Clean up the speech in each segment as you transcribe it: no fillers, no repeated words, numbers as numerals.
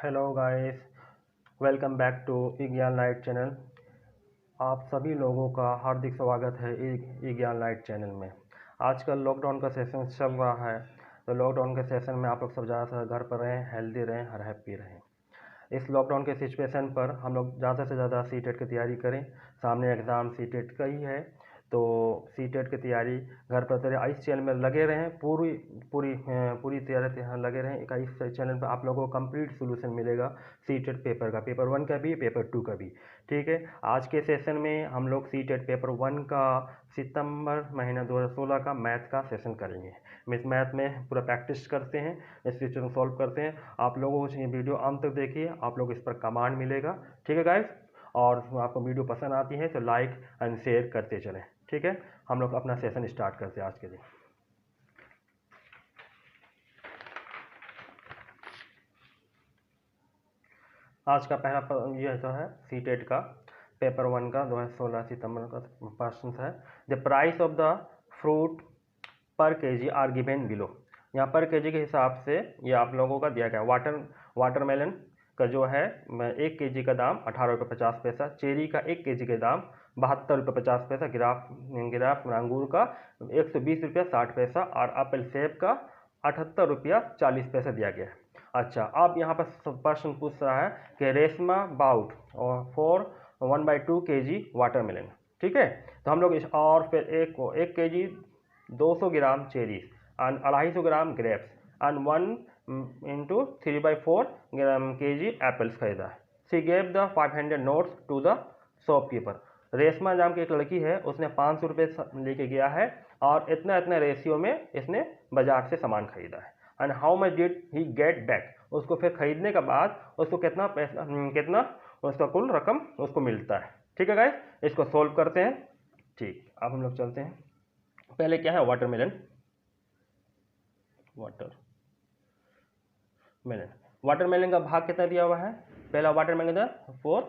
Hello guys, welcome back to Gyan light channel. आप सभी लोगों का हार्दिक स्वागत है ज्ञान लाइट चैनल में। आजकल लॉकडाउन का सेशन चल रहा है, तो लॉकडाउन के सेशन में आप लोग सब ज़्यादातर घर पर रहें, हेल्दी रहें, हर हैप्पी रहें। इस लॉकडाउन के सिचुएशन पर हम लोग ज़्यादा से ज़्यादा सीटेट की तैयारी करें। सामने एग्ज़ाम सीटेट का ही है, तो सीटेट की तैयारी घर पर करें। इस चैनल में लगे रहें, पूरी पूरी पूरी तरह यहाँ लगे रहें। इस चैनल पर आप लोगों को कंप्लीट सोल्यूशन मिलेगा सीटेट पेपर का, पेपर 1 का भी, पेपर 2 का भी। ठीक है, आज के सेशन में हम लोग सीटेट पेपर 1 का सितंबर महीना 2016 का मैथ का सेशन करेंगे। इस मैथ में पूरा प्रैक्टिस करते हैं, इस क्वेश्चन सॉल्व करते हैं। आप लोगों को ये वीडियो अंत तक देखिए, आप लोग इस पर कमांड मिलेगा। ठीक है गाइस, और आपको वीडियो पसंद आती है तो लाइक एंड शेयर करते चलें। ठीक है, हम लोग अपना सेशन स्टार्ट करते हैं आज के दिन। आज का पहला ये तो है सीटेट का पेपर 1 का 2016 सितंबर का प्रश्न है। The price of the fruit पर केजी आर गिवेन बिलो। यहाँ पर केजी के हिसाब से ये आप लोगों का दिया गया। वाटरमेलन का जो है 1 केजी का दाम 18 रुपये 50 पैसा, चेरी का 1 केजी का दाम 72 रुपये 50 पैसा, गिराफ अंगूर का 120 रुपया 60 पैसा और एप्पल सेब का 78 रुपया 40 पैसा दिया गया है। अच्छा, अब यहाँ पर प्रश्न पूछ रहा है कि रेशमा बाउट और फॉर 1/2 केजी वाटरमेलन। ठीक है, तो हम लोग इस और फिर 1 kg 200 gram cherries and 250 gram grapes and 1 × 3/4 kg apples खरीदा है। She gave the 500 notes to the shopkeeper. Reshma नाम की एक लड़की है, उसने 500 रुपये लेके गया है और इतना इतना रेशियो में इसने बाजार से सामान खरीदा है। And how much did he get back. उसको फिर खरीदने के बाद उसको कितना पैसा, कितना उसका कुल रकम उसको मिलता है। ठीक है गाइस, इसको सोल्व करते हैं। ठीक, अब हम लोग चलते हैं। पहले क्या है, वाटरमेलन। वाटरमेलन का भाग कितना दिया हुआ है। पहला वाटरमेलन का 4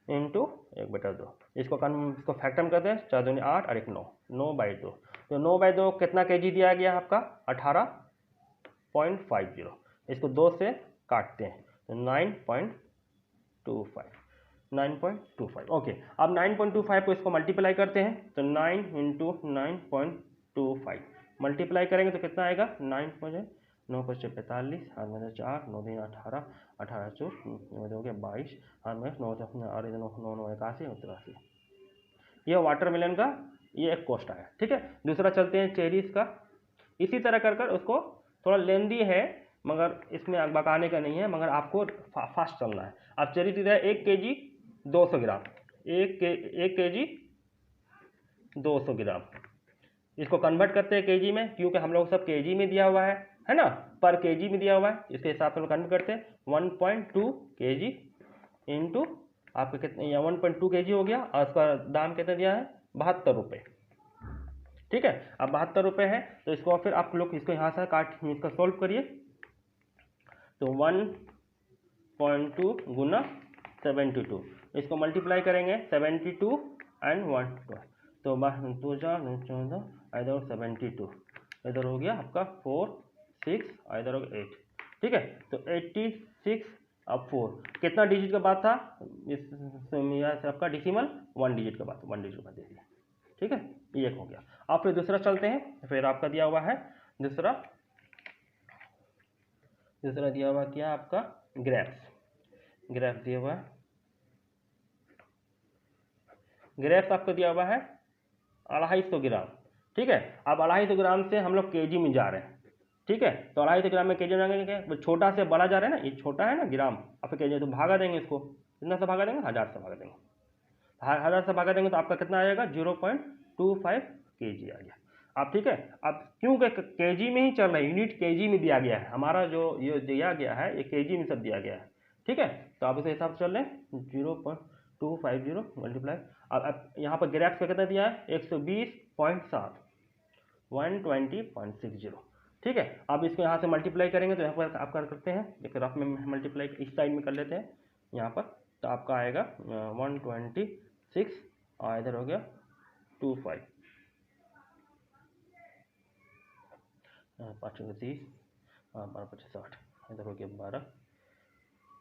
× 1/2। इसको फैक्टर में करते हैं, 4 दूनी 8 और 1 9, 9/2। तो 9/2 कितना केजी दिया गया आपका 18.50। इसको 2 से काटते हैं तो 9.25। ओके, अब 9.25 को इसको मल्टीप्लाई करते हैं तो 9 × 9.25 मल्टीप्लाई करेंगे तो कितना आएगा 9 × 45, 4 9 × 18, 18 × 4 हो गया 22, 9 81, 83। ये वाटरमेलन का ये एक कॉस्ट आया। ठीक है, दूसरा चलते हैं चेरीज का। इसी तरह कर कर उसको थोड़ा लेंदी है, मगर इसमें बकाने का नहीं है, मगर आपको फास्ट चलना है। अब चेरी दे रहा है 1 केजी 200 ग्राम, 1 केजी 200 ग्राम। इसको कन्वर्ट करते हैं केजी में, क्योंकि हम लोग सब केजी में दिया हुआ है ना, पर केजी में दिया हुआ है। इसके हिसाब से हम कन्वर्ट करते हैं 1.2 केजी इंटू आपका कितना, 1.2 केजी हो गया और उसका दाम कितना दिया है 72 रुपये। ठीक है, अब 72 रुपये है तो इसको फिर आप लोग इसको यहाँ से काट, इसका सोल्व करिए तो 1.2 गुना 72, इसको मल्टीप्लाई करेंगे 72 एंड 1 तो 2 14 इधर 72, इधर हो गया आपका 4 6 इधर हो गया 8। ठीक है, तो 86 अब 4 कितना डिजिट का बाद था इस आपका डिसिमल 1 डिजिट का बाद, 1 डिजिट का बाद दे दिया। ठीक है, ये हो गया। अब फिर दूसरा चलते हैं, फिर आपका दिया हुआ है दूसरा दिया हुआ क्या आपका ग्रेप्स दिया हुआ है। ग्रेप्स आपको दिया हुआ है 250 ग्राम। ठीक है, अब 250 ग्राम से हम लोग केजी में जा रहे हैं। ठीक है, तो 250 ग्राम में केजी में जाएंगे, छोटा से बड़ा जा रहा है ना, ये छोटा है ना ग्राम, अब केजी तो भागा देंगे इसको, कितना से भागा देंगे 1000 से भागा देंगे, 1000 से भागा देंगे तो आपका कितना आ जाएगा 0.25 केजी आ गया। अब ठीक है, अब क्योंकि केजी में ही चल रहा है, यूनिट केजी में दिया गया है, हमारा जो ये दिया गया है ये केजी में सब दिया गया है। ठीक है, तो आप इसे हिसाब से चल रहे हैं 0.250 मल्टीप्लाई। अब यहाँ पर ग्रेप्स का कितना दिया है 120.7, 120.60। ठीक है, अब इसको यहाँ से मल्टीप्लाई करेंगे तो यहाँ पर आप कर सकते हैं, एक रफ में मल्टीप्लाई इस साइड में कर लेते हैं यहाँ पर, तो आपका आएगा 126 और इधर हो गया 25, 5 30 12 25 60, इधर हो गया 12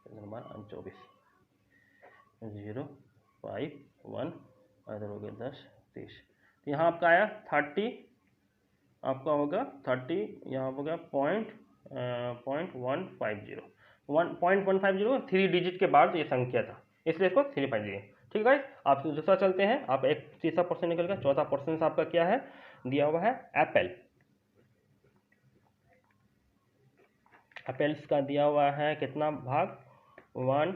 24 051 इधर हो गया 10 30। तो यहाँ आपका आया 30, आपका होगा 30, यहाँ हो गया 0.150 1.150 3 डिजिट के बाद ये संख्या था, इसलिए इसको 350। ठीक है, आप दूसरा चलते हैं। आप एक तीसरा पर्सन निकल गया। चौथा पर्सन आपका क्या है, दिया हुआ है एप्पल। एप्पल्स का दिया हुआ है कितना भाग, 1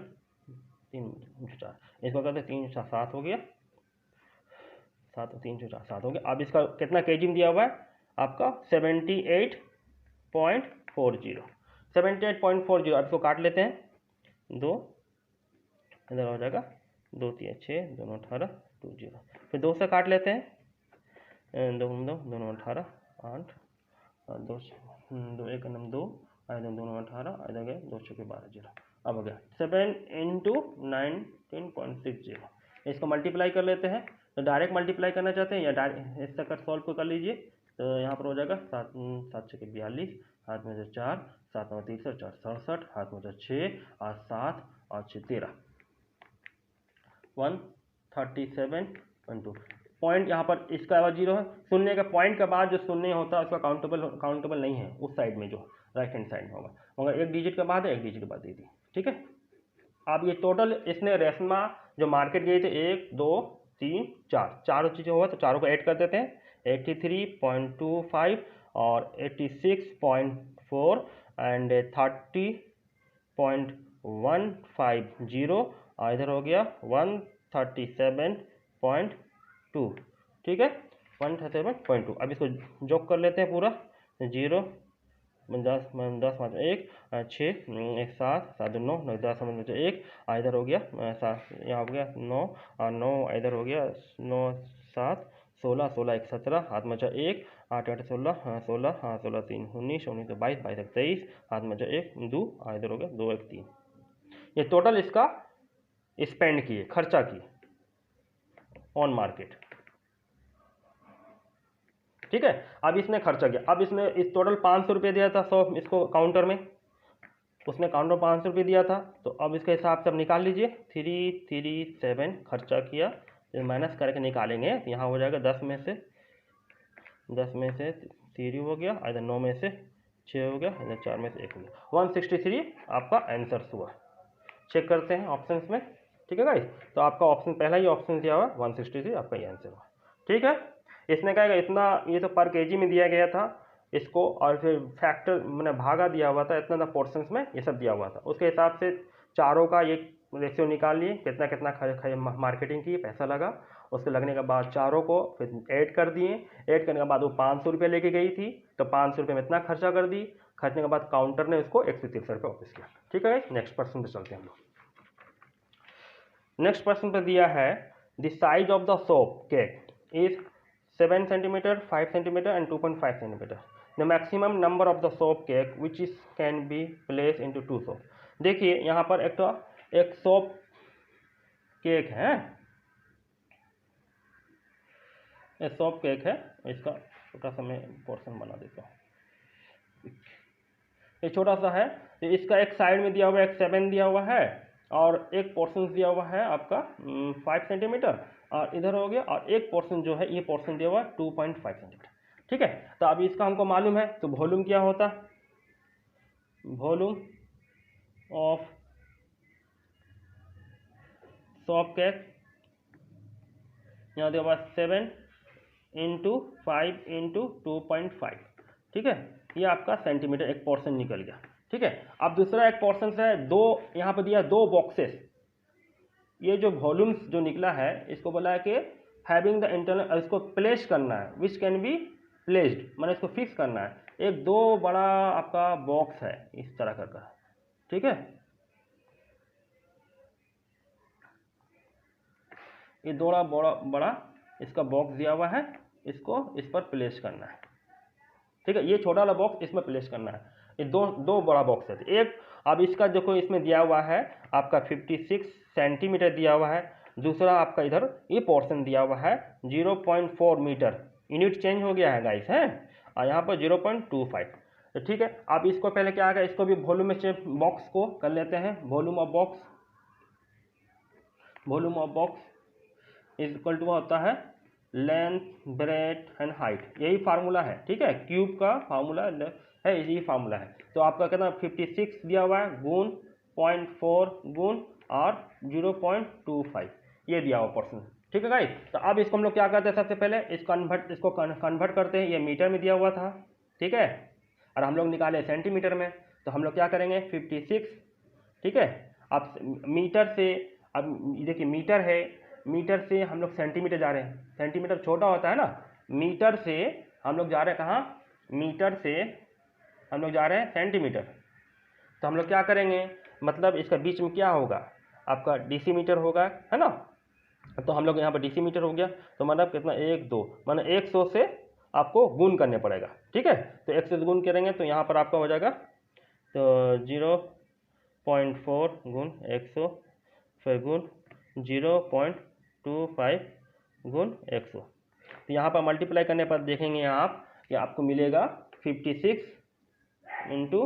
3 4, इसको कहते हैं 3 7 हो गया, 7 3 4 7 हो गया। अब इसका कितना केजी में दिया हुआ है आपका 78.40 78.40। अब इसको काट लेते हैं, 2 इधर हो जाएगा, 2 3 6 दोनों 18 2 0। फिर 2 से काट लेते हैं, 2 दोनों 18 8 2 2 1 2 दोनों 18 इधर गए 2 6 12 0। अब हो गया 7 × 19.60। इसको मल्टीप्लाई कर लेते हैं। तो डायरेक्ट मल्टीप्लाई करना चाहते हैं या डायरेक्ट इससे कर सॉल्व कर लीजिए। तो यहाँ पर हो जाएगा 7 7 6 42, हाथ में से 4 7 9 3 4 67, हाथ में से 6 8 7 और 6 13 137.2। पॉइंट यहाँ पर इसका आवाज 0 है। शून्य का पॉइंट के बाद जो शून्य होता है उसका काउंटेबल नहीं है, उस साइड में जो राइट हैंड साइड में होगा, मगर एक डिजिट के बाद है, एक डिजिट के बाद दे दी। ठीक है, अब ये टोटल इसने रेशमा जो मार्केट गए थे 1 2 3 4 चारों चीज़ें हुआ, तो चारों को ऐड कर देते हैं। 83.25 और 86.4 एंड 30.150 और इधर हो गया 137.2। ठीक है, 137.2। अब इसको जोक कर लेते हैं पूरा। 0 10 10 5 1 6 1 7 7 9 9 10 1 इधर हो गया 7, यहाँ हो गया 9 और 9 इधर हो गया 9 7 16 16 1 17, हाथ में 1 8 8 16 16 16 3 19 19 22 22 23, हाथ में 1 2 इधर हो गया 2 1 3। ये टोटल इसका स्पेंड किए, खर्चा किए ऑन मार्केट। ठीक है, अब इसने खर्चा किया। अब इसने इस टोटल 500 रुपये दिया था, 100 इसको काउंटर में, उसने काउंटर 500 रुपये दिया था। तो अब इसके हिसाब से अब निकाल लीजिए। 337 खर्चा किया, तो माइनस करके निकालेंगे तो यहाँ हो जाएगा 10 में से 3 हो गया, इधर 9 में से 6 हो गया, इधर 4 में से 1 हो गया। 163 आपका आंसर हुआ। चेक करते हैं ऑप्शंस में। ठीक है गाइस, तो आपका ऑप्शन पहला ही ऑप्शन दिया हुआ 163 आपका ये आंसर हुआ। ठीक है, इसने कहेगा इतना, ये तो पर केजी में दिया गया था इसको, और फिर फैक्टर मैंने भागा दिया हुआ था, इतना पोर्शंस में ये सब दिया हुआ था। उसके हिसाब से चारों का ये रेशियो निकाल लिए, कितना कितना मार्केटिंग की पैसा लगा। उसके लगने के बाद चारों को फिर ऐड कर दिए। ऐड करने के बाद वो 500 रुपये लेके गई थी, तो 500 रुपये में इतना खर्चा कर दी। खर्चने के बाद काउंटर ने उसको 163 रुपये वापस किया। ठीक है, नेक्स्ट पर्सन पे चलते हैं हम लोग। नेक्स्ट पर्सन पे दिया है the size of the soap cake is 7 cm, 5 cm and 2.5 cm. The maximum number of the soap cake which is can be placed into 2 soap. देखिए यहाँ पर एक सोप केक है, एक सोप केक है। इसका छोटा सा मैं पोर्शन बना देता हूँ। ये छोटा सा है, तो इसका एक साइड में दिया हुआ है, एक 7 दिया हुआ है और एक पोर्शन दिया हुआ है आपका 5 सेंटीमीटर, और इधर हो गया, और एक पोर्शन जो है ये पोर्शन दिया हुआ है 2.5 सेंटीमीटर। ठीक है, तो अभी इसका हमको मालूम है, तो वॉल्यूम क्या होता है, वॉल्यूम ऑफ सोप केक यहाँ दिया हुआ 7 × 5 × 2.5। ठीक है, ये आपका सेंटीमीटर एक पोर्शन निकल गया। ठीक है, अब दूसरा एक पोर्शन है, दो यहाँ पर दिया 2 बॉक्सेस। ये जो वॉल्यूम्स जो निकला है इसको बोला है कि हैविंग द इंटरनल, इसको प्लेस करना है, विच कैन बी प्लेस्ड, मैंने इसको फिक्स करना है। एक 2 बड़ा आपका बॉक्स है इस तरह का। ठीक है, ये 2 बड़ा इसका बॉक्स दिया हुआ है, इसको इस पर प्लेस करना है। ठीक है, ये छोटा वाला बॉक्स इसमें प्लेस करना है। ये दो बड़ा बॉक्स है। एक अब इसका जो इसमें दिया हुआ है आपका 56 सेंटीमीटर दिया हुआ है। दूसरा आपका इधर ये पोर्शन दिया हुआ है 0.4 मीटर। यूनिट चेंज हो गया है गाइस है, और यहाँ पर 0.25। तो ठीक है, आप इसको पहले क्या आएगा, इसको भी वॉल्यूम में से बॉक्स को कर लेते हैं। Volume of box is equal to होता है लेंथ, ब्रेथ एंड हाइट, यही फार्मूला है। ठीक है, क्यूब का फार्मूला है, यही फार्मूला है। तो आपका कितना 56 दिया हुआ है गुण 0.4 गुण और 0.25 ये दिया हुआ पर्सन। ठीक है गाइस, तो अब इसको हम लोग क्या करते हैं, सबसे पहले इसको कन्वर्ट करते हैं। ये मीटर में दिया हुआ था, ठीक है, और हम लोग निकाले सेंटीमीटर में। तो हम लोग क्या करेंगे 56, ठीक है, अब मीटर से, अब देखिए मीटर है, मीटर से हम लोग सेंटीमीटर जा रहे हैं। सेंटीमीटर छोटा होता है ना, मीटर से हम लोग जा रहे हैं कहाँ, मीटर से हम लोग जा रहे हैं सेंटीमीटर। तो हम लोग क्या करेंगे, मतलब इसका बीच में क्या होगा, आपका डेसीमीटर होगा, है ना। तो हम लोग यहाँ पर डेसीमीटर हो गया, तो मतलब कितना 1 2, मतलब 100 से आपको गुण करने पड़ेगा। ठीक है, तो 100 से गुण करेंगे तो यहाँ पर आपका हो जाएगा तो 0.4 गुण 100 फिर गुण 0.25 गुण 100। तो यहाँ पर मल्टीप्लाई करने पर देखेंगे आप कि आपको मिलेगा 56 इंटू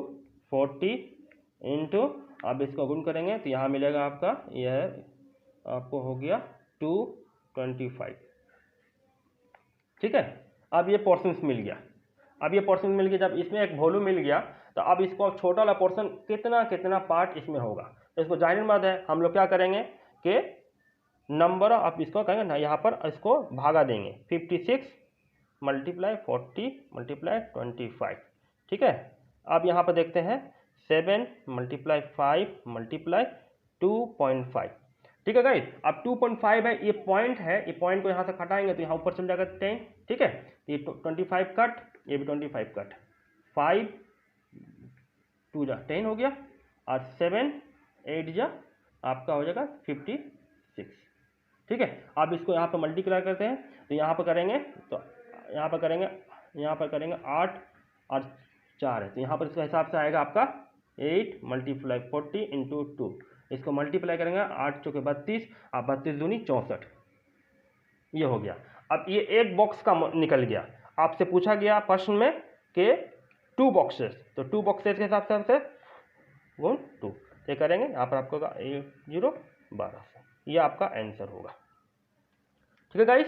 40 इंटू, आप इसको गुण करेंगे तो यहाँ मिलेगा आपका, यह आपको हो गया 225। ठीक है, अब ये पोर्शंस मिल गया। अब ये पोर्शन मिल गया, जब इसमें एक वॉल्यूम मिल गया तो अब इसको छोटा वाला पोर्शन कितना कितना पार्ट इसमें होगा, तो इसको जाहिर बात है हम लोग क्या करेंगे कि नंबर आप इसको कहेंगे ना, यहाँ पर इसको भागा देंगे 56 मल्टीप्लाई 40 मल्टीप्लाई 25। ठीक है, अब यहाँ पर देखते हैं 7 मल्टीप्लाई 5 मल्टीप्लाई 2.5। ठीक है गाइस, अब 2.5 है, ये पॉइंट है, ये पॉइंट को यहाँ से हटाएंगे तो यहाँ ऊपर चल जाएगा 10। ठीक है, ये 25 कट, ये भी 25 कट, 5 2 जा 10 हो गया, और 7 8 जा आपका हो जाएगा 56। ठीक है, अब इसको यहाँ पर मल्टीप्लाई करते हैं तो यहाँ पर करेंगे, तो यहाँ पर करेंगे 8 और 4 है, तो यहाँ पर इसका हिसाब से आएगा आपका 8 मल्टीप्लाई 40 इंटू 2, इसको मल्टीप्लाई करेंगे 8 चौके 32 और 32 दूनी 64, ये हो गया। अब ये एक बॉक्स का निकल गया, आपसे पूछा गया प्रश्न में कि 2 बॉक्सेस, तो 2 बॉक्सेस के हिसाब से गुण 2 ये करेंगे, यहाँ पर आपको 1200, ये आपका आंसर होगा। ठीक है गाइस,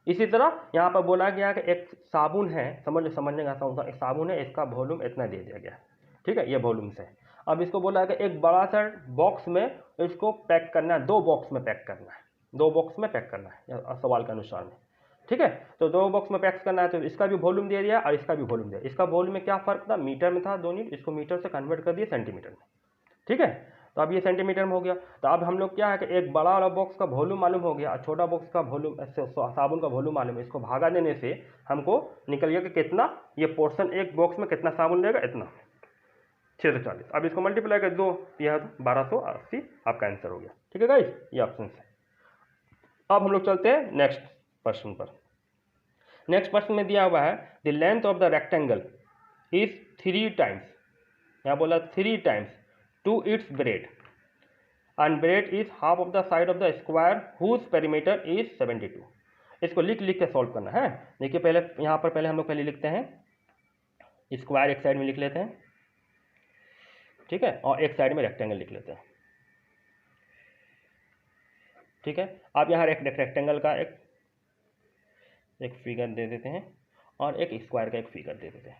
इसी तरह यहाँ पर बोला गया कि एक साबुन है, समझने का आसान, एक साबुन है, इसका वॉल्यूम इतना दे दिया गया। ठीक है, ये वॉल्यूम से अब इसको बोला है कि एक बड़ा सा बॉक्स में इसको पैक करना है, 2 बॉक्स में पैक करना है, 2 बॉक्स में पैक करना है सवाल के अनुसार में। ठीक है, तो 2 बॉक्स में पैक करना है, तो इसका भी वॉल्यूम दे दिया और इसका भी वॉल्यूम दिया। इसका वॉल्यूम में क्या फर्क था, मीटर में था 2 यूनिट, इसको मीटर से कन्वर्ट कर दिया सेंटीमीटर में। ठीक है, तो अब ये सेंटीमीटर में हो गया। तो अब हम लोग क्या है कि एक बड़ा वाला बॉक्स का वॉल्यूम मालूम हो गया और छोटा बॉक्स का वॉल्यूम, साबुन का वॉल्यूम मालूम है, इसको भागा देने से हमको निकल गया कि कितना ये पोर्शन एक बॉक्स में कितना साबुन लेगा, इतना 640। अब इसको मल्टीप्लाई कर दो, यह 1280 आपका आंसर हो गया। ठीक है गाइस, ये ऑप्शन है। अब हम लोग चलते हैं नेक्स्ट प्रश्न पर। नेक्स्ट प्रश्न में दिया हुआ है the length of the rectangle is 3 times, यहाँ बोला 3 times to its breadth and breadth is half of the side of the square whose perimeter is 72। इसको लिख के सॉल्व करना है। देखिए पहले यहाँ पर पहले हम लोग लिखते हैं स्क्वायर, एक साइड में लिख लेते हैं, ठीक है, और एक साइड में रेक्टेंगल लिख लेते हैं। ठीक है, आप यहाँ एक रेक्टेंगल का एक फिगर दे देते हैं और एक स्क्वायर का एक फिगर दे देते हैं।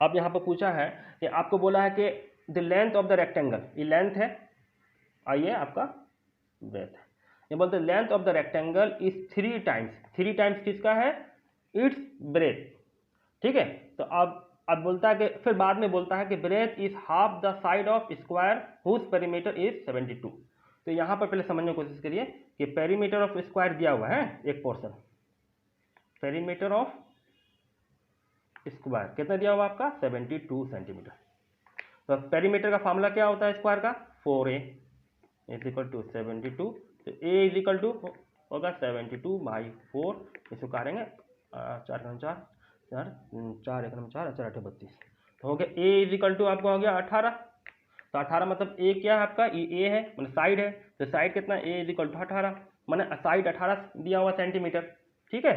अब यहाँ पर पूछा है कि आपको बोला है कि the length of the rectangle, ये लेंथ है और ये आपका ब्रेथ है। ये बोलते हैं length of the rectangle is 3 times, 3 times किसका है, इट्स ब्रेथ। ठीक है, तो अब बोलता है कि फिर बाद में बोलता है कि breadth is half the side of square whose perimeter is 72। तो यहाँ पर पहले समझने की कोशिश करिए कि पेरीमीटर ऑफ स्क्वायर दिया हुआ है, एक पोर्शन पेरीमीटर ऑफ स्क्वायर कितना दिया हुआ आपका 72 सेंटीमीटर। तो पेरीमीटर का फार्मूला क्या होता है स्क्वायर का, 4a इज इक्वल टू 72, तो a इज इक्वल टू होगा 72/4, इसको करेंगे 4 4 32, तो हो गया a इज इक्वल टू आपको हो गया 18। तो 18 मतलब a क्या है आपका, ये a है मतलब साइड है, तो साइड कितना a इज इक्वल टू 18, मैंने साइड 18 दिया हुआ सेंटीमीटर। ठीक है,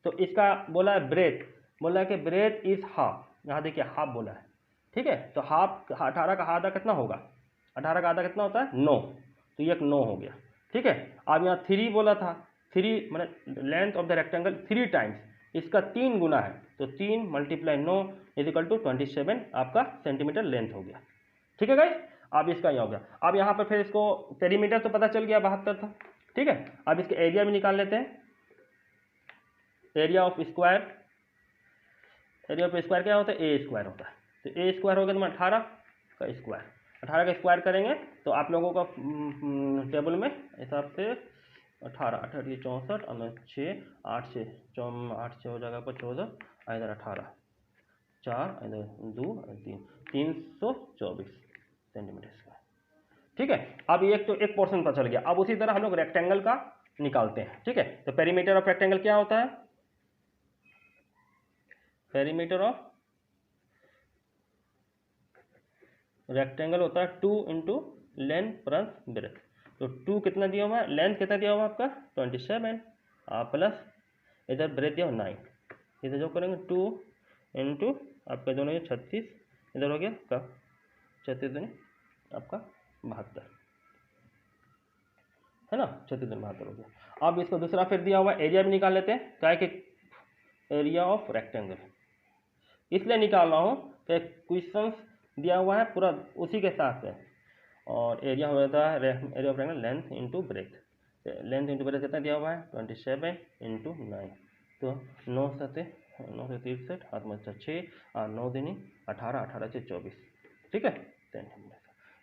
तो इसका बोला है ब्रेथ, बोला है कि ब्रेथ इज हाफ, यहाँ देखिए हाफ बोला है, ठीक है। तो हाफ 18 का आधा कितना होगा, 18 का आधा कितना होता है 9, तो ये एक 9 हो गया, ठीक है। अब यहाँ 3 बोला था, 3 मतलब length of the rectangle 3 times, इसका 3 गुना है, तो 3 × 9 इजिकल टू 27 आपका सेंटीमीटर लेंथ हो गया, ठीक है गाइस। अब इसका यह हो गया। अब यहाँ पर फिर इसको पेरीमीटर तो पता चल गया 72 था, ठीक है। अब इसके एरिया भी निकाल लेते हैं, area of square, area of square क्या होता है, ए स्क्वायर होता है, तो ए स्क्वायर हो गया तो 18 का स्क्वायर, 18 का स्क्वायर करेंगे तो आप लोगों का टेबल में हिसाब से 18 18 64 और 6 8 से 8 से हो जाएगा आपको 14, इधर 18 4 इधर 2 3 324 सेंटीमीटर स्क्वायर, ठीक है। अब एक तो एक पोर्शन पता चल गया। अब उसी तरह हम लोग रेक्टेंगल का निकालते हैं, ठीक है। तो पेरीमीटर ऑफ रेक्टेंगल क्या होता है, पेरीमीटर ऑफ रेक्टेंगल होता है 2 इंटू लेंथ प्लस ब्रेथ। तो 2 कितना दिया हुआ है, लेंथ कितना दिया हुआ है आपका 27 प्लस इधर ब्रेथ दिया 9, इधर जो करेंगे 2 इंटू आपका दोनों ये 36, इधर हो गया कब 36 दूनी आपका 72, है ना, 36 दूनी 72 हो गया। अब इसको दूसरा फिर दिया हुआ एरिया भी निकाल लेते हैं, क्या है कि एरिया ऑफ रेक्टेंगल इसलिए निकाल रहा हूँ कि क्वेश्चन दिया हुआ है पूरा उसी के साथ है, और एरिया हो जाता है area of rectangle length into breadth, length into breadth कितना दिया हुआ है 27 इंटू 9, तो 9 से 63 हाथ में 6 और 9 दूनी 18 18 से 24, ठीक है,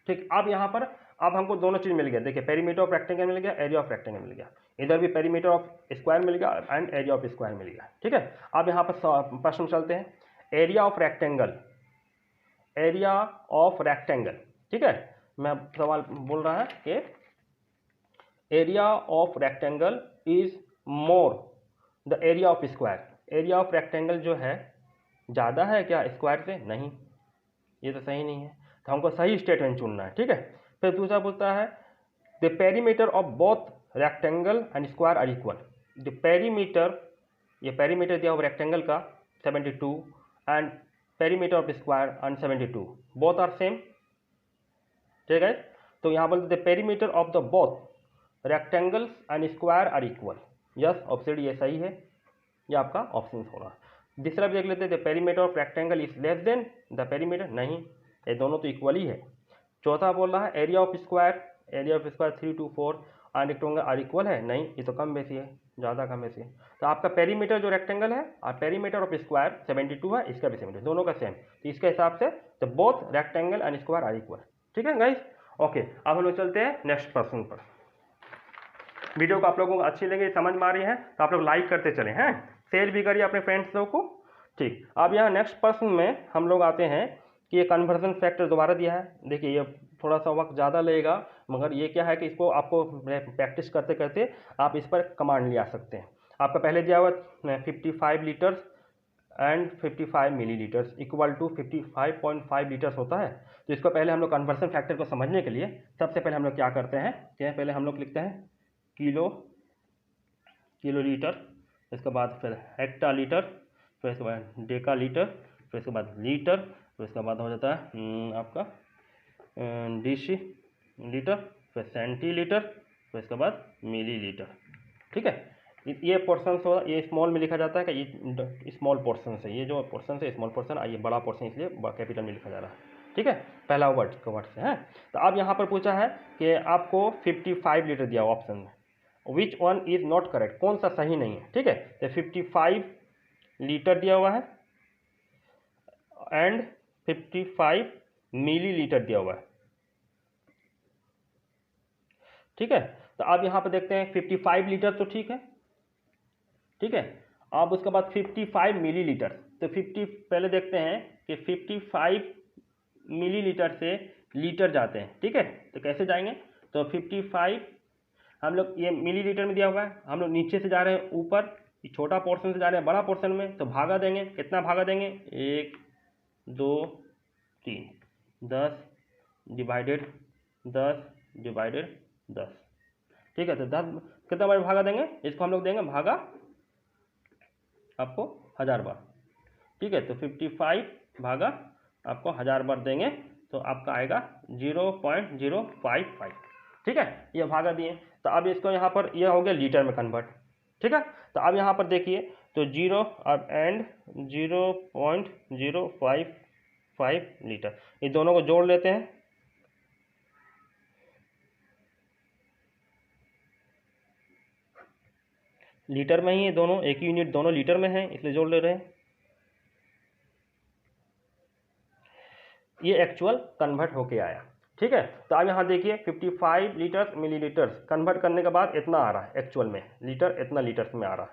ठीक। अब यहाँ पर अब हमको दोनों चीज़ मिल गया, देखिए पेरीमीटर ऑफ रेक्टेंगल मिल गया, एरिया ऑफ रेक्टेंगल मिल गया, इधर भी पेरीमीटर ऑफ स्क्वायर मिल गया एंड एरिया ऑफ स्क्वायर मिल गया, ठीक है। अब यहाँ पर प्रश्न चलते हैं, area of rectangle, area of rectangle, ठीक है। मैं सवाल बोल रहा है कि area of rectangle is more the area of square, area of rectangle जो है ज़्यादा है क्या स्क्वायर से, नहीं, ये तो सही नहीं है, तो हमको सही स्टेटमेंट चुनना है, ठीक है। फिर दूसरा पूछता है the perimeter of both rectangle and square are equal, the perimeter, ये पेरीमीटर दिया हुआ रेक्टेंगल का 72 and perimeter of square and 72 both are same, ठीक है। तो यहाँ बोलते the perimeter of the both rectangles and square are equal, yes option ये सही है, ये आपका ऑप्शन होगा। दूसरा भी देख लेते हैं the perimeter of rectangle is less than the perimeter, नहीं, ये दोनों तो इक्वल ही है। चौथा बोल रहा है area of square, area of square 3 to 4 and rectangle are equal है, नहीं, ये तो कम बेसी है, ज़्यादा कम बेसी है। तो आपका पेरीमीटर जो रेक्टेंगल है और पेरीमीटर ऑफ स्क्वायर 72 है, इसका भी 72, दोनों का सेम, तो इसके हिसाब से तो both rectangle and square are equal, ठीक है गाइस। ओके, अब हम लोग चलते हैं नेक्स्ट प्रश्न पर। वीडियो को आप लोगों को अच्छी लगी, समझ में आ रही है तो आप लोग लाइक करते चले हैं, शेयर भी करिए अपने फ्रेंड्स लोगों को, ठीक। अब यहाँ नेक्स्ट प्रश्न में हम लोग आते हैं कि ये कन्वर्जन फैक्टर दोबारा दिया है, देखिए ये थोड़ा सा वक्त ज़्यादा लेगा, मगर ये क्या है कि इसको आपको प्रैक्टिस करते करते आप इस पर कमांड ले आ सकते हैं। आपका पहले दिया हुआ 55 litres and 55 millilitres equal to 55.5 litres होता है। तो इसको पहले हम लोग कन्वर्जन फैक्टर को समझने के लिए सबसे पहले हम लोग क्या करते हैं कि पहले हम लोग लिखते हैं किलो लीटर, इसके बाद फिर हेक्टा लीटर, फिर इसके बाद डेका लीटर, फिर इसके बाद लीटर, फिर इसके बाद हो जाता है आपका डेसी लीटर, फिर सेंटीलीटर, फिर इसके बाद मिलीलीटर, ठीक है। ये पोर्शन हो, ये स्मॉल में लिखा जाता है कि ये स्मॉल पोर्शन से, ये जो पोर्शन से स्मॉल पोर्शन, ये बड़ा पोर्शन इसलिए कैपिटल में लिखा जा रहा है, ठीक है, पहला वर्ड से है। तो अब यहाँ पर पूछा है कि आपको 55 लीटर दिया हुआ ऑप्शन में, which one is not correct, कौन सा सही नहीं है, ठीक है। तो 55 लीटर दिया हुआ है एंड 55 मिलीलीटर दिया हुआ है, ठीक है। तो अब यहाँ पे देखते हैं 55 लीटर तो ठीक है, ठीक है। अब उसके बाद 55 मिलीलीटर, तो 50 पहले देखते हैं कि 55 मिलीलीटर से लीटर जाते हैं, ठीक है। तो कैसे जाएंगे, तो 55 हम लोग ये मिलीलीटर में दिया हुआ है, हम लोग नीचे से जा रहे हैं ऊपर, छोटा पोर्शन से जा रहे हैं बड़ा पोर्शन में, तो भागा देंगे, कितना भागा देंगे 1 2 3, 10 डिवाइडेड 10 डिवाइडेड 10, ठीक है। तो 10 कितना बार भागा देंगे, इसको हम लोग देंगे भागा आपको 1000 बार, ठीक है, तो 55 भागा आपको 1000 बार देंगे तो आपका आएगा 0.055। ठीक है, ये भागा दिए। तो अब इसको यहाँ पर यह हो गया लीटर में कन्वर्ट। ठीक है, तो अब यहाँ पर देखिए तो 0 अब एंड 0.055 लीटर, ये दोनों को जोड़ लेते हैं। लीटर में ही ये दोनों एक ही यूनिट, दोनों लीटर में है इसलिए जोड़ ले रहे हैं। ये एक्चुअल कन्वर्ट होके आया। ठीक है, तो अब यहाँ देखिए 55 लीटर्स मिलीलीटर्स कन्वर्ट करने के बाद इतना आ रहा है एक्चुअल में, लीटर इतना लीटर्स में आ रहा है।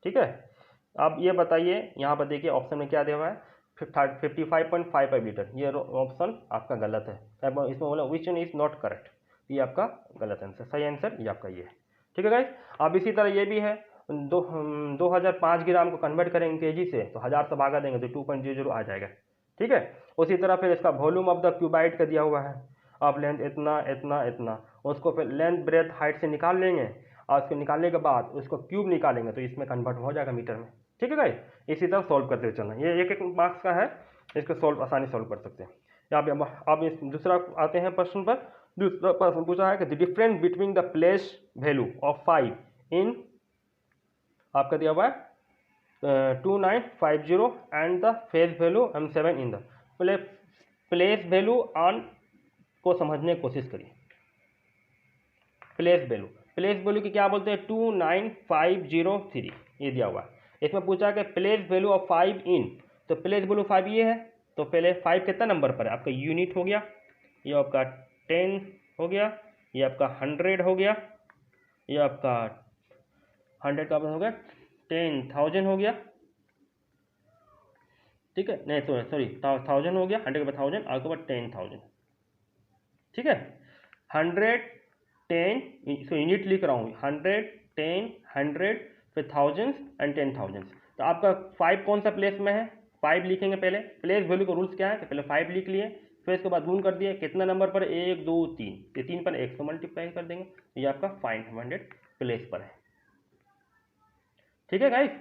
ठीक है, अब ये बताइए यहाँ पर देखिए ऑप्शन में क्या दिया हुआ है 55.55 लीटर, ये ऑप्शन आपका गलत है। इसमें बोला which one is not correct, ये आपका गलत आंसर, सही आंसर ये आपका ये है। ठीक है गाइस, अब इसी तरह ये भी है 2005 ग्राम को कन्वर्ट करेंगे केजी से तो 1000 से भागा देंगे तो 2.00 आ जाएगा। ठीक है, उसी तरह फिर इसका वॉल्यूम ऑफ द क्यूबाइट का दिया हुआ है, आप लेंथ इतना इतना इतना, उसको फिर लेंथ ब्रेथ हाइट से निकाल लेंगे और उसको निकालने के बाद उसको क्यूब निकालेंगे तो इसमें कन्वर्ट हो जाएगा मीटर में। ठीक है गाइस, इसी तरह सॉल्व करते हुए चलना, ये एक एक मार्क्स का है, इसको सॉल्व आसानी सॉल्व कर सकते हैं। अब इस दूसरा आते हैं प्रश्न पर। दूसरा प्रश्न पूछा है कि the difference between the place value of 5 इन, आपका दिया हुआ है 2950 and the face value M7 in the place value on को समझने की कोशिश करिए। प्लेस वैल्यू की क्या बोलते हैं 29503 ये दिया हुआ है। इसमें पूछा कि प्लेस वैल्यू ऑफ 5 इन, तो प्लेस वैल्यू 5 ये है, तो पहले 5 कितना नंबर पर है, आपका यूनिट हो गया, ये आपका 10 हो गया, ये आपका 100 हो गया, ये आपका 100 का हो गया 10,000 हो गया। ठीक है, नहीं तो सॉरी 1000 हो गया, 100 के बाद 1000 और उसके बाद 10,000। ठीक है, 110 इसको यूनिट लिख रहा हूँ, 100 10 100 फिर थाउजेंड्स एंड 10,000। तो आपका 5 कौन सा प्लेस में है, 5 लिखेंगे पहले। प्लेस वैल्यू का रूल्स क्या है कि पहले 5 लिख लिए, फिर इसके बाद गुण कर दिए, कितना नंबर पर 1 2 3, ये 3 पर 100 मल्टीप्लाई कर देंगे, ये आपका 500 प्लेस पर है। ठीक है गाइस,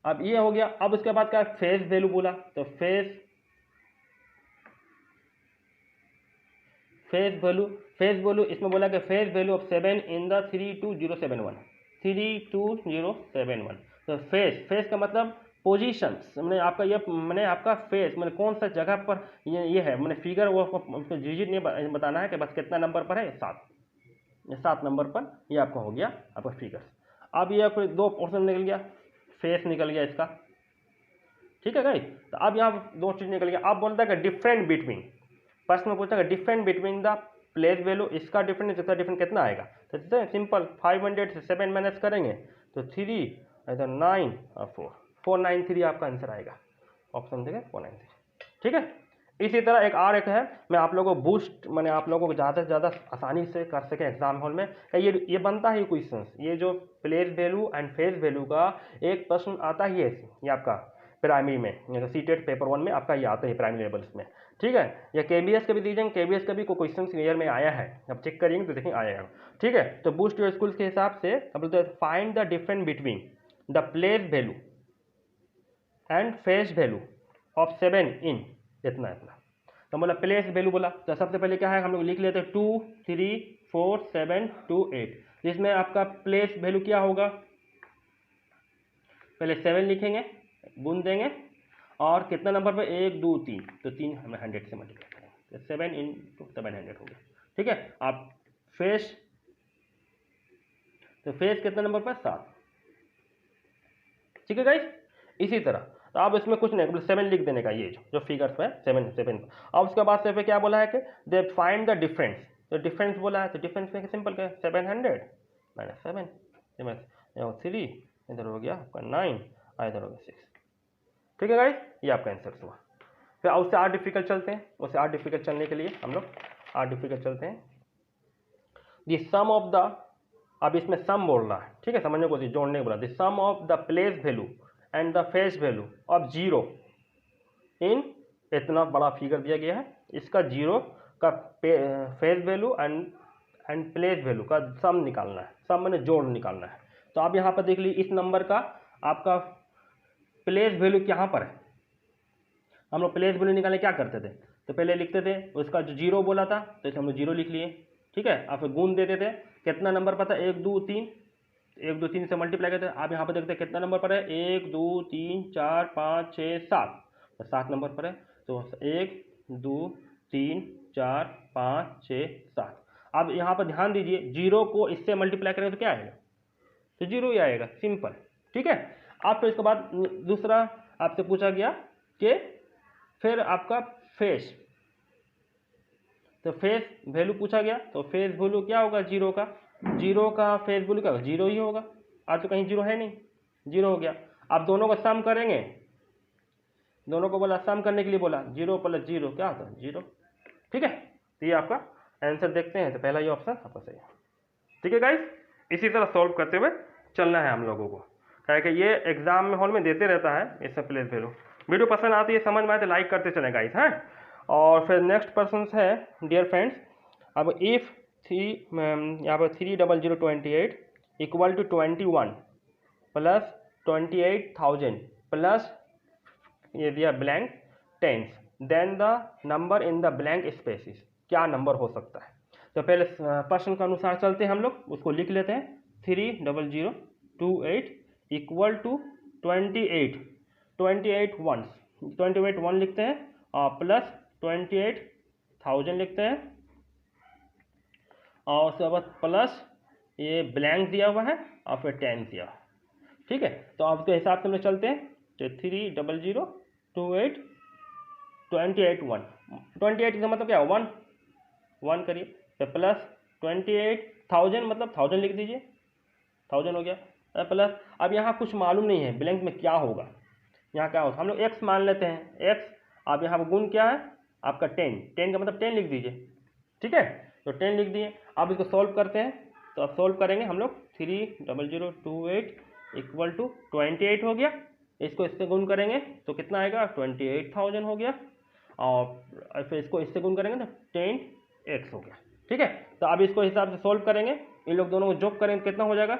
अब ये हो गया। अब उसके बाद क्या फेस वैल्यू बोला, तो फेस वैल्यू इसमें बोला कि face value of 7 in the 32071 32071। तो फेस का मतलब पोजीशन, मैंने आपका ये मैंने आपका फेस मैंने कौन सा जगह पर ये है, मैंने फिगर वो डिजिट नहीं बताना है कि बस कितना नंबर पर है, 7 नंबर पर ये आपका हो गया आपका फिगर। अब ये आपको 2 पोर्शन निकल गया, फेस निकल गया इसका। ठीक है गाइस, तो अब यहाँ 2 चीज निकल गया। अब बोलता है कि डिफरेंट बिटवीन, फर्स्ट में पूछा different between the place value, इसका डिफरेंस इसका डिफरेंस कितना आएगा, तो सिंपल 500 से 7 माइनस करेंगे तो 3 इधर 9 और 493 आपका आंसर आएगा, ऑप्शन देखें 493। ठीक है, इसी तरह एक है, मैं आप लोगों को बूस्ट मैंने आप लोगों को ज़्यादा से ज़्यादा आसानी से कर सके एग्जाम हॉल में, ये बनता है क्वेश्चन, ये जो place value and face value का एक प्रश्न आता ही है, ये आपका प्राइमरी में सीटेट पेपर 1 में आपका ये आता है प्राइमरी लेवल्स में। ठीक है, या केबीएस का भी दीजिए, केबीएस का भी कोई क्वेश्चन क्लियर में आया है, अब चेक करेंगे तो देखेंगे आएगा। ठीक है, तो बूस्ट योर स्कूल्स के हिसाब से अब बोलते हैं find the difference between the place value and face value of 7 इन इतना, तो बोला प्लेस वैल्यू बोला, तो सबसे पहले क्या है हम लोग लिख लेते हैं 2 3 4 7 2 8, जिसमें आपका प्लेस वैल्यू क्या होगा, पहले 7 लिखेंगे, गुण देंगे और कितना नंबर पर 1 2 3, तो 3 हमें 100 से मल्टीप्लाई करेंगे, तो 7 × 700 हो गया। ठीक है, आप फेस, तो फेस कितना नंबर पर 7। ठीक है गाइस, इसी तरह तो आप इसमें कुछ नहीं 7 लिख देने का, ये जो फिगर्स है 7। अब उसके बाद से क्या बोला है कि दे फाइंड द डिफरेंस, तो डिफरेंस बोला है, तो डिफरेंस में सिंपल क्या 700 - 7 3 इधर हो गया आपका 9 और इधर हो गया 6। ठीक है गाइस, ये आपका आंसर हुआ। फिर उससे और डिफिकल्ट चलते हैं, उससे और डिफिकल्ट चलने के लिए हम लोग और डिफिकल्ट चलते हैं। द सम ऑफ द, अब इसमें सम बोल रहा है, ठीक है, समझने को जोड़ने को बोला, the sum of the place value and the face value of 0 in, इतना बड़ा फिगर दिया गया है, इसका 0 का face value and place value का सम निकालना है, सम मैंने जोड़ निकालना है। तो आप यहाँ पर देख लीजिए, इस नंबर का आपका प्लेस वैल्यू यहाँ पर है, हम लोग प्लेस वैल्यू निकालने क्या करते थे, तो पहले लिखते थे उसका जो जीरो बोला था तो इसे हम लोग जीरो लिख लिए, ठीक है। और फिर गुण देते थे, कितना नंबर पता, 1 2 3, 1 2 3 से मल्टीप्लाई करते हैं। आप यहाँ पर देखते हैं कितना नंबर पर है, 1 2 3 4 5 6 7, तो 7 नंबर पर है। तो 1 2 3 4 5 6 7। अब यहाँ पर ध्यान दीजिए, जीरो को इससे मल्टीप्लाई करेंगे तो क्या आएगा, तो जीरो ही आएगा, सिंपल, ठीक है। अब फिर इसके बाद दूसरा आपसे पूछा गया कि फिर आपका फेस, तो फेस वैल्यू पूछा गया, तो फेस वैल्यू क्या होगा, जीरो का फेस वैल्यू क्या होगा, जीरो ही होगा। आज तो कहीं जीरो है नहीं, जीरो हो गया। अब दोनों को सम करेंगे, दोनों को बोला सम करने के लिए बोला, जीरो प्लस जीरो क्या होता है, जीरो, ठीक है। तो ये आपका आंसर देखते हैं, तो पहला ये ऑप्शन आपका सही है, ठीक है गाइस। इसी तरह सॉल्व करते हुए चलना है हम लोगों को, क्या कि ये एग्जाम में हॉल में देते रहता है ये सब प्लेस वैल्यू। वीडियो पसंद आती है, समझ में आए तो लाइक करते चले गाइस, हैं। और फिर नेक्स्ट पर्सन है डियर फ्रेंड्स, अब इफ यहाँ पर 30028 इक्वल टू 21 प्लस 28,000 प्लस ये दिया blank tens, then the number in the blank spaces, क्या नंबर हो सकता है। तो पहले प्रश्न के अनुसार चलते हैं हम लोग, उसको लिख लेते हैं। 30028 इक्वल टू 28 वन लिखते हैं, और प्लस 28,000 लिखते हैं, और उसके बाद प्लस ये ब्लैंक दिया हुआ है और फिर 10 दिया, ठीक है। तो अब के हिसाब से हम लोग चलते हैं, तो 30028 28 का मतलब क्या है, 1 करिए, तो प्लस 28,000 मतलब 1000 लिख दीजिए, 1000 हो गया, प्लस अब यहाँ कुछ मालूम नहीं है ब्लैंक में क्या होगा, यहाँ क्या होगा, हम लोग x मान लेते हैं x। अब यहाँ पर गुण क्या है आपका 10 का मतलब 10 लिख दीजिए, ठीक है, तो 10 लिख दिए। अब इसको सॉल्व करते हैं, तो अब सॉल्व करेंगे हम लोग, 30028 इक्वल टू 28 हो गया, इसको इससे गुण करेंगे तो कितना आएगा, 28,000 हो गया, और फिर इसको इससे गुण करेंगे तो 10x हो गया, ठीक है। तो अब इसको हिसाब से सॉल्व करेंगे, इन लोग दोनों को जोड़ करेंगे तो कितना हो जाएगा,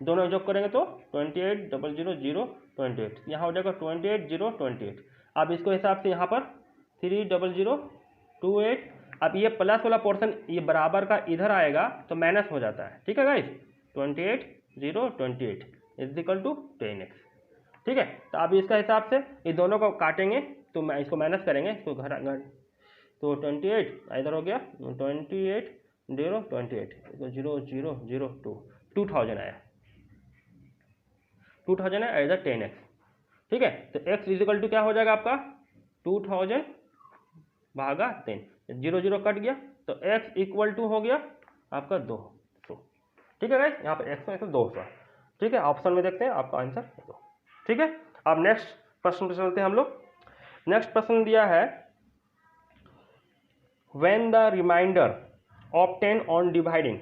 दोनों जोड़ करेंगे तो 28,000,028, यहाँ हो जाएगा 28,028। अब इसको हिसाब से यहाँ पर 30028, अब ये प्लस वाला पोर्शन ये बराबर का इधर आएगा तो माइनस हो जाता है, ठीक है guys, 28,028 is equal to 10x, ठीक है। तो अब इसका हिसाब से ये दोनों को काटेंगे तो मैं इसको माइनस करेंगे, इसको घर तो 28 इधर हो गया, 28,028 तो 0,002 2000 आया, 2000 है इधर 10x, ठीक है। तो x इजिकल टू क्या हो जाएगा आपका 2000 भागा 10, 0 0 कट गया, तो x इक्वल टू हो गया आपका 200, ठीक है गाइस, यहाँ पर x में 200, ठीक है। ऑप्शन में देखते हैं आपका आंसर 2, ठीक है। अब नेक्स्ट प्रश्न पे चलते हैं हम लोग। नेक्स्ट प्रश्न दिया है, when the remainder obtained on dividing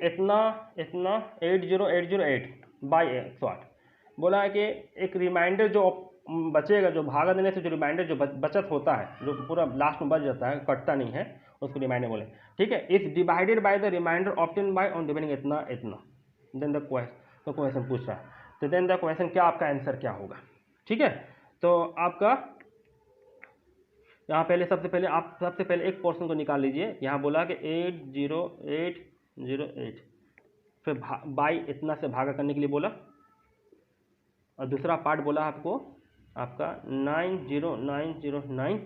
इतना 80808 बाई 108, बोला है कि एक रिमाइंडर जो बचेगा, जो भागा देने से जो रिमाइंडर जो बचत होता है, जो पूरा लास्ट में बच जाता है, कटता नहीं है, उसको रिमाइंडर बोले, ठीक है। Is divided by the remainder obtained by on dividing इतना, देन द क्वेश्चन पूछ रहा है, तो देन द क्वेश्चन क्या आपका आंसर क्या होगा, ठीक है। तो आपका यहाँ पहले सबसे पहले एक पोर्शन को निकाल लीजिए, यहाँ बोला कि 80808, फिर बाई इतना से भागा करने के लिए बोला, और दूसरा पार्ट बोला आपको आपका 90909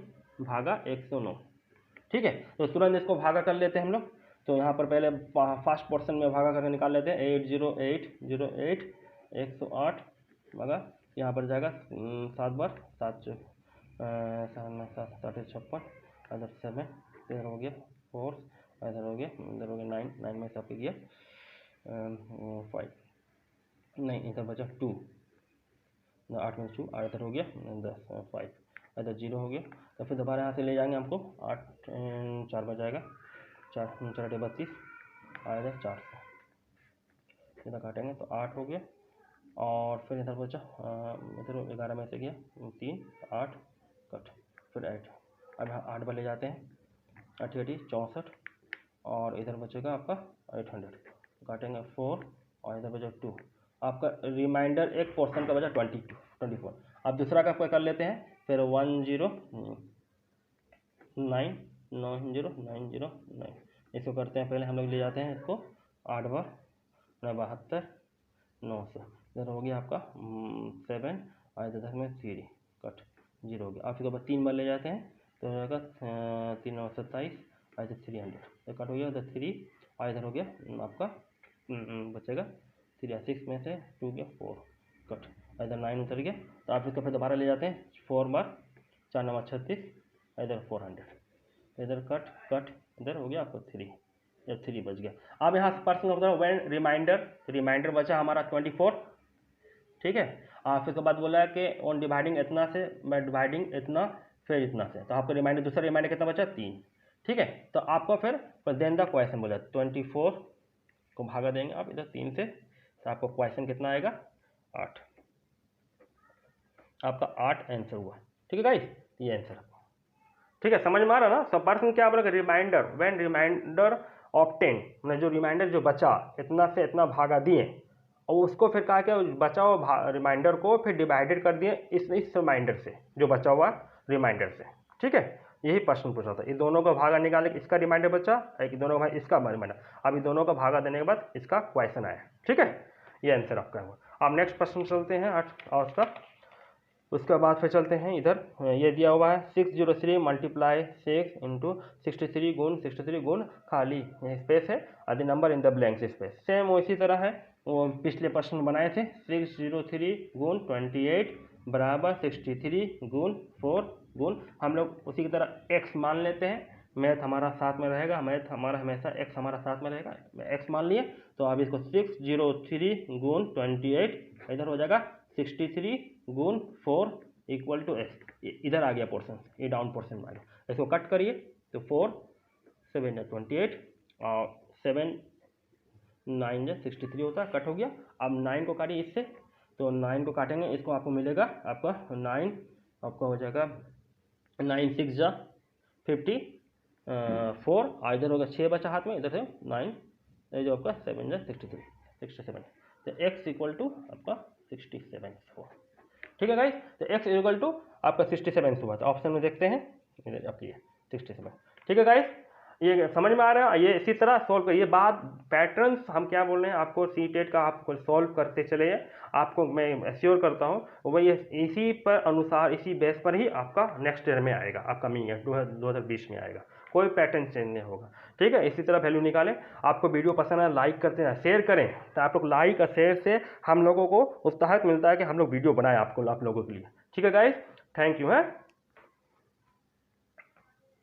भागा 109, ठीक है। तो तुरंत इसको भागा कर लेते हैं हम लोग, तो यहाँ पर पहले फर्स्ट पोर्शन में भागा करके निकाल लेते हैं, 80808 108 भागा, यहाँ पर जाएगा 7 बार 7 7 56, इधर 7, इधर हो गया 4, इधर हो गया 9 में सबके गया 5, नहीं इधर बचा 2, 8 में 2, इधर हो गया 10 5, इधर 0 हो गया, तो फिर दोबारा यहाँ से ले जाएंगे हमको 8 4 बजाएगा, 4 4 32, इधर 400, इधर काटेंगे तो 8 हो गया, और फिर इधर बचा इधर 11 में से गया 3 8 कट, फिर 8, अब यहाँ 8 बार ले जाते हैं, 8 64, और इधर बचेगा आपका 800, काटेंगे 4, और इधर बचा 2, आपका रिमाइंडर एक पोर्शन का बचा 24। अब दूसरा का कर लेते हैं, फिर 1090909। इसको करते हैं, पहले हम लोग ले जाते हैं इसको 8 बार 72 900, इधर हो गया आपका 7 और इधर में 3 कट 0 हो गया। आप इसके बाद 3 बार ले जाते हैं तो हो जाएगा 3 9 27 और इधर 300, तो कट हो गया इधर 3 और इधर हो गया आपका बचेगा 3 6 में से 2 गया 4 कट, इधर 9 उतर गया। तो आप इसको फिर दोबारा ले जाते हैं 4 बार 4 9 36 इधर 400, इधर कट कट इधर हो गया आपको 3, इधर 3 बच गया। अब यहाँ से पर्सन होता है व्हेन रिमाइंडर बचा हमारा 24, ठीक है। फिर उसके बाद बोला है कि ऑन डिवाइडिंग इतना से बाय डिवाइडिंग इतना फिर इतना से, तो आपको रिमाइंडर दूसरा रिमाइंडर कितना बचा 3, ठीक है। तो आपको फिर देन द क्वेश्चन बोला 24 को भागा देंगे आप इधर 3 से, तो आपको क्वेश्चन कितना आएगा 8, आपका 8 आंसर हुआ, ठीक है गाइस। ये आंसर ठीक है, समझ में आ रहा ना। सब पर्सन क्या बोला, रिमाइंडर व्हेन रिमाइंडर ऑब्टेन, मतलब जो रिमाइंडर जो बचा इतना से इतना भागा दिए और उसको फिर कहा क्या बचा हुआ रिमाइंडर को फिर डिवाइडेड कर दिए इस रिमाइंडर से जो बचा हुआ रिमाइंडर से, ठीक है। यही प्रश्न पूछा था। इन दोनों का भागा निकाले, इसका रिमाइंडर बचा, एक दोनों का इसका रिमाइंडर, अब इन दोनों का भागा देने के बाद इसका क्वेश्चन आया, ठीक है। ये आंसर आपका हुआ। अब नेक्स्ट प्रश्न चलते हैं 8 और उसका, उसके बाद फिर चलते हैं इधर, ये दिया हुआ है 603 मल्टीप्लाई 6 इंटू 63 गुण खाली स्पेस है आदि number in the blank space. Same वो इसी तरह है, वो पिछले प्रश्न बनाए थे 603 गुण 28 बराबर 63 गुण 4 गुण, हम लोग उसी की तरह x मान लेते हैं। मैथ हमारा साथ में रहेगा, मैथ हमारा हमेशा x हमारा साथ में रहेगा, x मान लिए। तो अब इसको 603 गुण 28 इधर हो जाएगा 63 गुण 4 इक्वल टू x, इधर आ गया पोर्शन, ये डाउन पोर्शन में आ गया। इसको कट करिए तो 4 7 28 और 7 9 63 होता है, कट हो गया। अब 9 को काटिए इससे, तो 9 को काटेंगे इसको आपको मिलेगा आपका 9 आपका हो जाएगा 9 6 जा 54 और इधर होगा 6 बचा हाथ में, इधर से 9 ये जो आपका 7 जा 67, तो x इक्वल टू आपका 67 हुआ, ठीक है गाइस। तो x इक्वल टू आपका 67 हुआ। तो ऑप्शन में देखते हैं इधर आपकी 67, ठीक है गाइस। ये समझ में आ रहा है। ये इसी तरह सोल्व कर, ये बात पैटर्न्स हम क्या बोल रहे हैं आपको सी-टेट का आपको सोल्व करते चले जाए, आपको मैं एश्योर करता हूँ वही इसी पर अनुसार इसी बेस पर ही आपका नेक्स्ट ईयर में आएगा, अपकमिंग ईयर 2020 में आएगा, कोई पैटर्न चेंज नहीं होगा, ठीक है। इसी तरह वैल्यू निकालें। आपको वीडियो पसंद है लाइक करते हैं, शेयर करें, तो आप लोग लाइक और शेयर से हम लोगों को उत्साह मिलता है कि हम लोग वीडियो बनाएं आप लोगों के लिए, ठीक है गाइस। थैंक यू है।